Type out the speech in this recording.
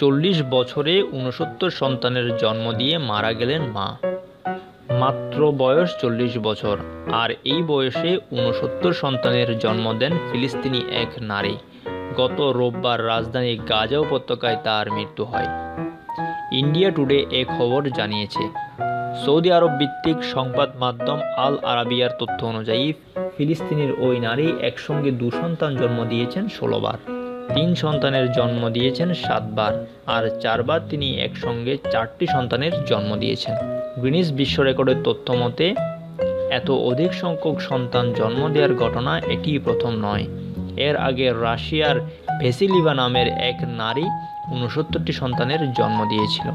40 বছরে 69 সন্তানের জন্ম দিয়ে মারা গেলেন মা। মাত্র বয়স 40 বছর, আর এই বয়সে 69 সন্তানের জন্ম দেন ফিলিস্তিনি এক নারী। গত রোববার রাজধানী গাজা উপত্যকায় তার মৃত্যু হয়। ইন্ডিয়া টুডে এ খবর জানিয়েছে। সৌদি আরব ভিত্তিক সংবাদ মাধ্যম আল আরাবিয়ার তথ্য অনুযায়ী ফিলিস্তিনির ওই নারী একসঙ্গে 2 সন্তান জন্ম দিয়েছেন 16 বার, 3 সন্তানের জন্ম দিয়েছেন 7 বার, আর 4 বার তিনি একসঙ্গে 4টি সন্তানের জন্ম দিয়েছেন। গিনেস বিশ্ব রেকর্ডের তথ্য মতে এত অধিক সংখ্যক সন্তান জন্ম দেওয়ার ঘটনা এটিই প্রথম নয়। এর আগে রাশিয়ার ভেসিলিভা নামের এক নারী 69টি সন্তানের জন্ম দিয়েছিল।